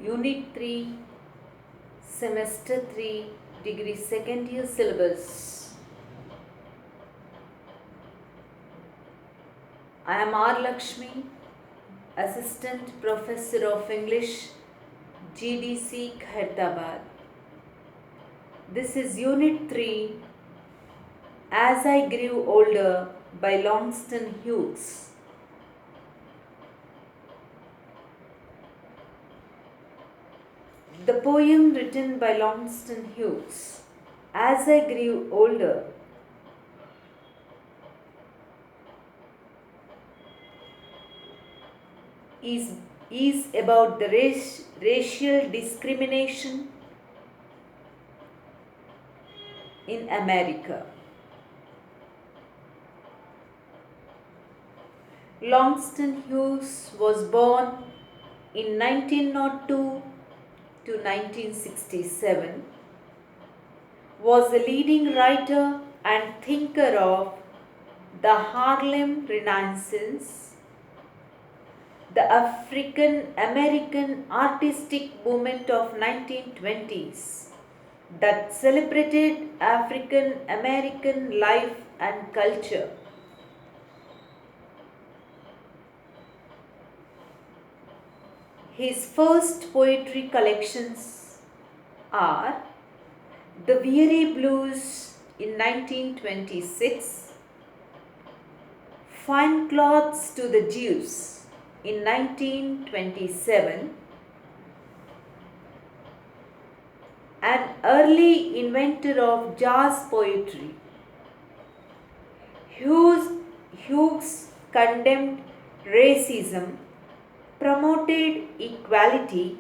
Unit 3, Semester 3, Degree 2nd Year Syllabus. I am R. Lakshmi, Assistant Professor of English, GDC, Hyderabad. This is Unit 3, As I Grew Older by Longston Hughes. The poem written by Longston Hughes, As I Grew Older, is about the racial discrimination in America. Longston Hughes was born in 1902 to 1967, was a leading writer and thinker of the Harlem Renaissance, the African American artistic movement of 1920s that celebrated African American life and culture. His first poetry collections are The Weary Blues in 1926, Fine Clothes to the Jews in 1927, an early inventor of jazz poetry. Hughes condemned racism, promoted equality,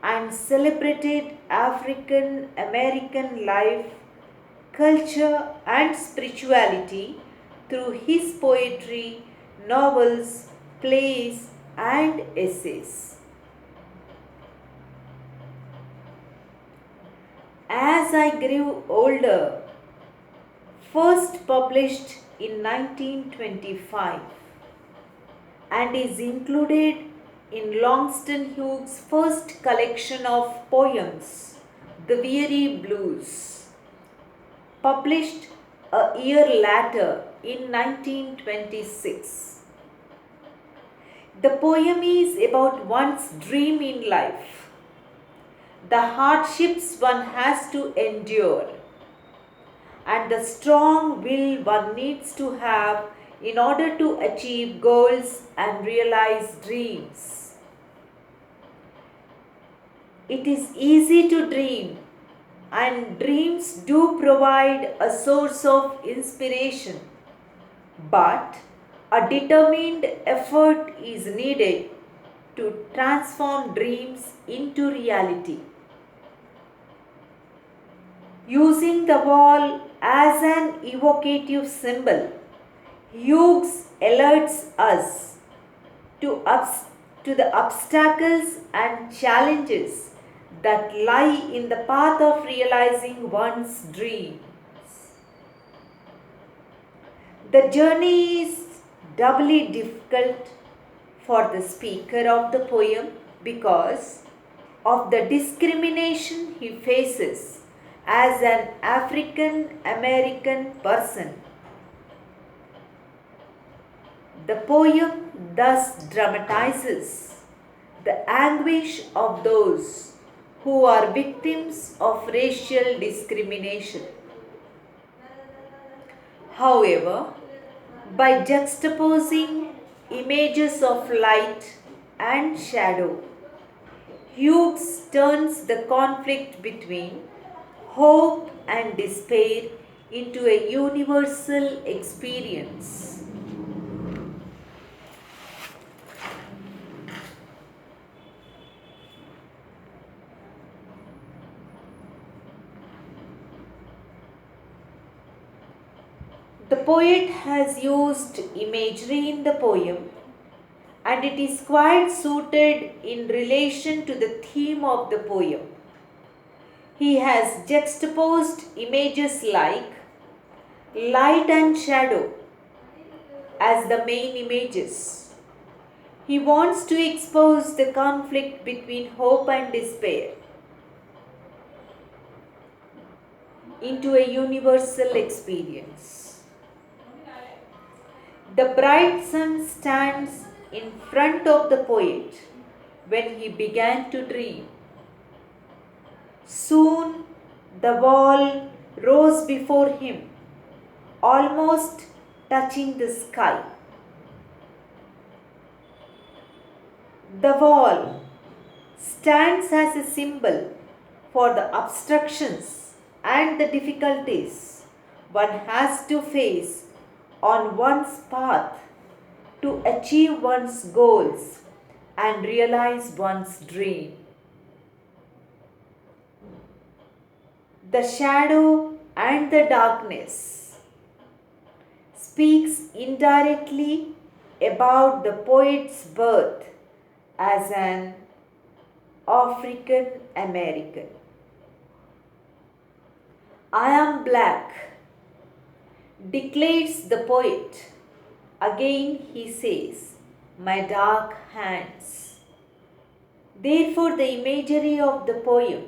and celebrated African American life, culture, and spirituality through his poetry, novels, plays, and essays. As I Grew Older, first published in 1925, and is included in Longston Hughes' first collection of poems, The Weary Blues, published a year later in 1926. The poem is about one's dream in life, the hardships one has to endure, and the strong will one needs to have in order to achieve goals and realize dreams. It is easy to dream, and dreams do provide a source of inspiration, but a determined effort is needed to transform dreams into reality. Using the wall as an evocative symbol, Hughes alerts us to the obstacles and challenges that lie in the path of realizing one's dreams. The journey is doubly difficult for the speaker of the poem because of the discrimination he faces as an African American person. The poem thus dramatizes the anguish of those who are victims of racial discrimination. However, by juxtaposing images of light and shadow, Hughes turns the conflict between hope and despair into a universal experience. The poet has used imagery in the poem, and it is quite suited in relation to the theme of the poem. He has juxtaposed images like light and shadow as the main images, He wants to expose the conflict between hope and despair into a universal experience. The bright sun stands in front of the poet when he began to dream. Soon the wall rose before him, almost touching the sky. The wall stands as a symbol for the obstructions and the difficulties one has to face on one's path to achieve one's goals and realize one's dream. The shadow and the darkness speaks indirectly about the poet's birth as an African American. I am black, declares the poet. Again he says, my dark hands. Therefore, the imagery of the poem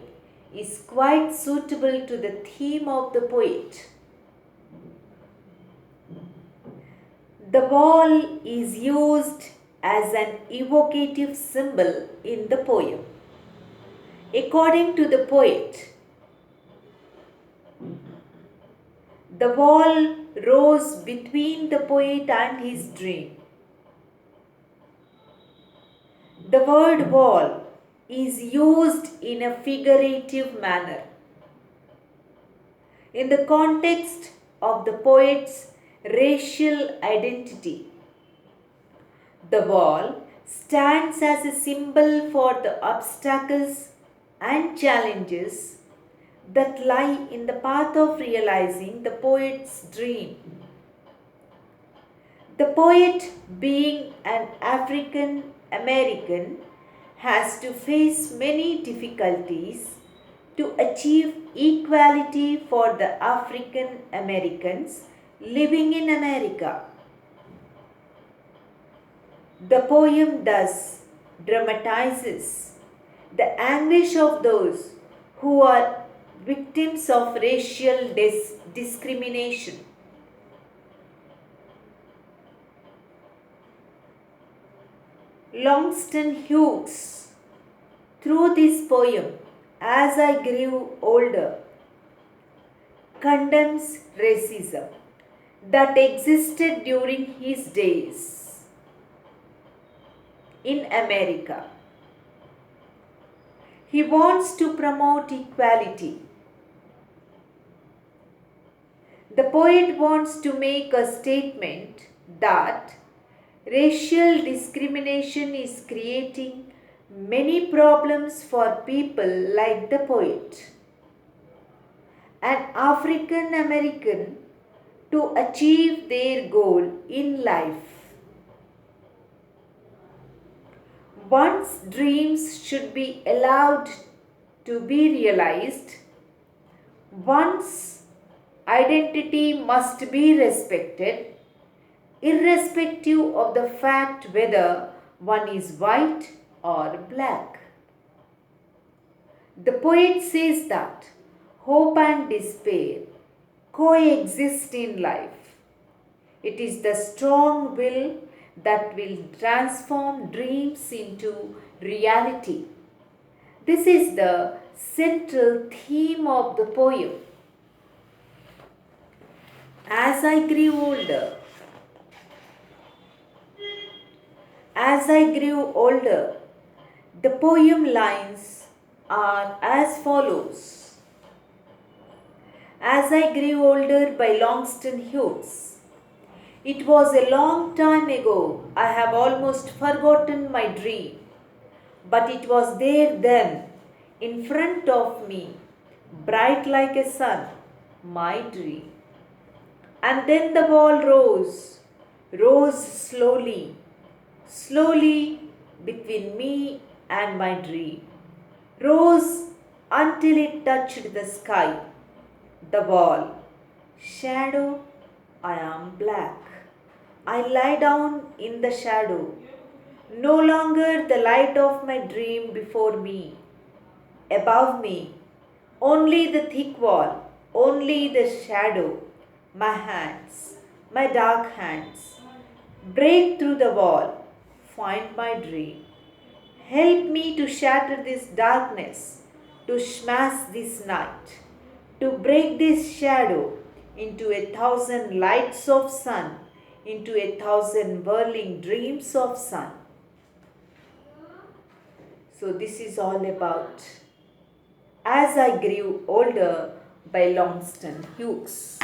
is quite suitable to the theme of the poet. The wall is used as an evocative symbol in the poem. According to the poet, the wall rose between the poet and his dream. The word wall is used in a figurative manner. In the context of the poet's racial identity, the wall stands as a symbol for the obstacles and challenges that lie in the path of realizing the poet's dream. The poet, being an African American, has to face many difficulties to achieve equality for the African Americans living in America. The poem thus dramatizes the anguish of those who are victims of racial discrimination. Longston Hughes, through this poem, As I Grew Older, condemns racism that existed during his days in America. He wants to promote equality. The poet wants to make a statement that racial discrimination is creating many problems for people like the poet. An African American to achieve their goal in life. One's dreams should be allowed to be realized. One's identity must be respected, irrespective of the fact whether one is white or black. The poet says that hope and despair coexist in life. It is the strong will that will transform dreams into reality. This is the central theme of the poem. As I grew older, the poem lines are as follows. As I Grew Older by Longston Hughes. It was a long time ago. I have almost forgotten my dream. But it was there then, in front of me, bright like a sun, my dream. And then the wall rose slowly, between me and my dream. Rose until it touched the sky. The wall. Shadow, I am black. I lie down in the shadow. No longer the light of my dream before me, above me, only the thick wall, only the shadow, my hands, my dark hands. Break through the wall, find my dream. Help me to shatter this darkness, to smash this night, to break this shadow into 1,000 lights of sun, into 1,000 whirling dreams of sun. So, this is all about As I Grew Older by Longston Hughes.